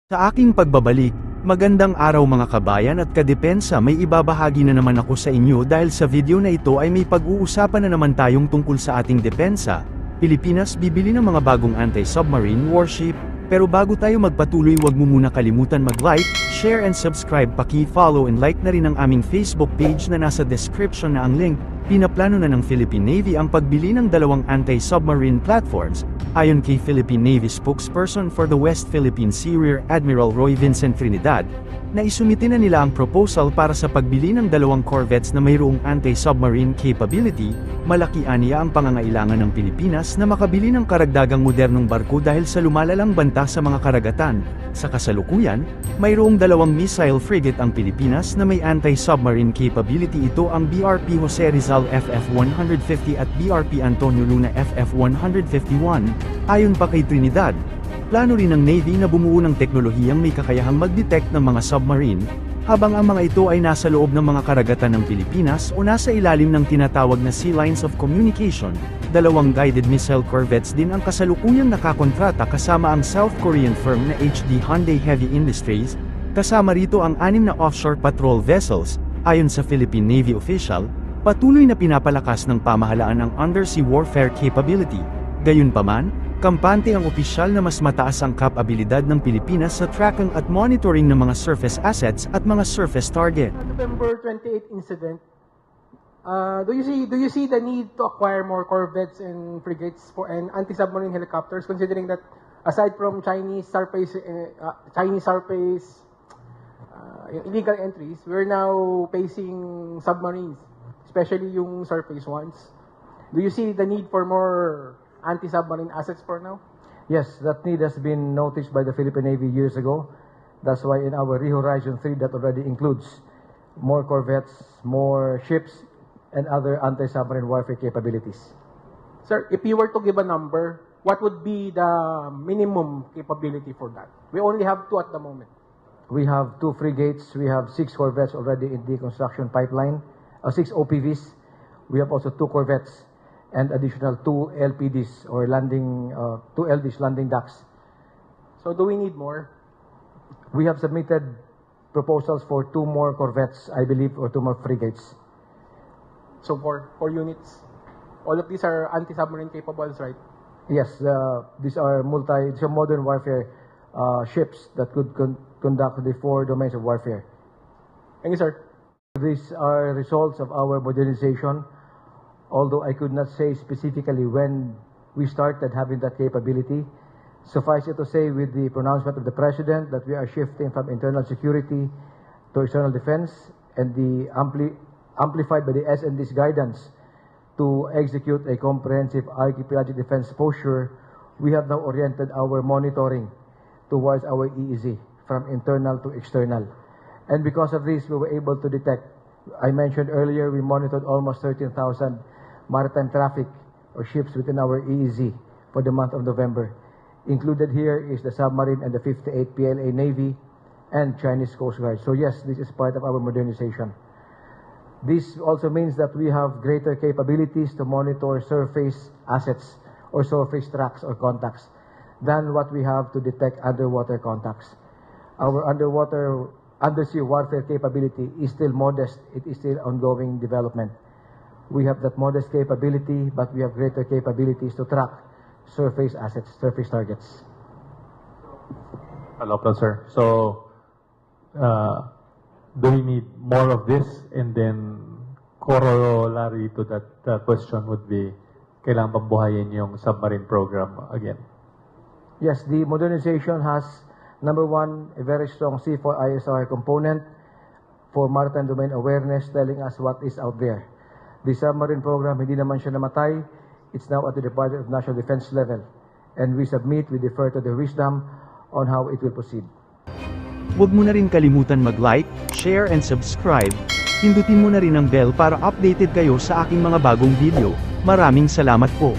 Sa aking pagbabalik, magandang araw mga kabayan at kadepensa, may ibabahagi na naman ako sa inyo dahil sa video na ito ay may pag-uusapan na naman tayong tungkol sa ating depensa. Pilipinas bibili ng mga bagong anti-submarine warship, pero bago tayo magpatuloy, wag mo muna kalimutan mag-like, share and subscribe, paki-follow and like na rin ang aming Facebook page na nasa description na ang link. Pinaplano na ng Philippine Navy ang pagbili ng dalawang anti-submarine platforms. Ayon kay Philippine Navy spokesperson for the West Philippine Sea Rear Admiral Roy Vincent Trinidad, na isumite na nila ang proposal para sa pagbili ng dalawang corvettes na mayroong anti-submarine capability. Malaki aniya ang pangangailangan ng Pilipinas na makabili ng karagdagang modernong barko dahil sa lumalalang banta sa mga karagatan. Sa kasalukuyan, mayroong dalawang missile frigate ang Pilipinas na may anti-submarine capability. Ito ang BRP Jose Rizal FF-150 at BRP Antonio Luna FF-151. Ayon pa kay Trinidad, plano rin ng Navy na bumuo ng teknolohiyang may kakayahang mag-detect ng mga submarine, habang ang mga ito ay nasa loob ng mga karagatan ng Pilipinas o nasa ilalim ng tinatawag na Sea Lines of Communication. Dalawang guided missile corvettes din ang kasalukuyang nakakontrata kasama ang South Korean firm na HD Hyundai Heavy Industries, kasama rito ang 6 na offshore patrol vessels. Ayon sa Philippine Navy official, patuloy na pinapalakas ng pamahalaan ang undersea warfare capability. Gayunpaman, kampante ang opisyal na mas mataas ang kapabilidad ng Pilipinas sa tracking at monitoring ng mga surface assets at mga surface target. November 28 incident, do you see the need to acquire more corvettes and frigates and anti-submarine helicopters, considering that aside from Chinese surface illegal entries, we're now facing submarines, especially yung surface ones. Do you see the need for more anti-submarine assets for now? Yes, that need has been noticed by the Philippine Navy years ago. That's why in our Rehorizon 3 that already includes more corvettes, more ships, and other anti-submarine warfare capabilities. Sir, if you were to give a number, what would be the minimum capability for that? We only have 2 at the moment. We have 2 frigates, we have 6 corvettes already in the construction pipeline, 6 OPVs. We have also 2 corvettes and additional 2 LPDs or 2 LDs, landing docks. So do we need more? We have submitted proposals for 2 more corvettes, I believe, or 2 more frigates. So for 4 units, all of these are anti-submarine capables, right? Yes, these are modern warfare ships that could conduct the 4 domains of warfare. Thank you, sir. These are results of our modernization. Although I could not say specifically when we started having that capability, suffice it to say with the pronouncement of the President that we are shifting from internal security to external defense, and the amplified by the SND's guidance to execute a comprehensive archipelagic defense posture, we have now oriented our monitoring towards our EEZ from internal to external. And because of this, we were able to detect, I mentioned earlier, we monitored almost 13,000 maritime traffic or ships within our EEZ for the month of November. Included here is the submarine and the 58 PLA Navy and Chinese Coast Guard. So yes, this is part of our modernization. This also means that we have greater capabilities to monitor surface assets or surface tracks or contacts than what we have to detect underwater contacts. Our undersea warfare capability is still modest. It is still ongoing development. We have that modest capability, but we have greater capabilities to track surface assets, surface targets. Hello, sir. So, do we need more of this? And then, corollary to that question would be, kailangan bang buhayin yung submarine program again? Yes, the modernization has, number 1, a very strong C4ISR component for maritime domain awareness, telling us what is out there. The submarine program, hindi naman siya namatay. It's now at the Department of National Defense level. And we defer to the wisdom on how it will proceed. Huwag mo na rin kalimutan mag-like, share and subscribe. Pindutin mo na rin ang bell para updated kayo sa aking mga bagong video. Maraming salamat po.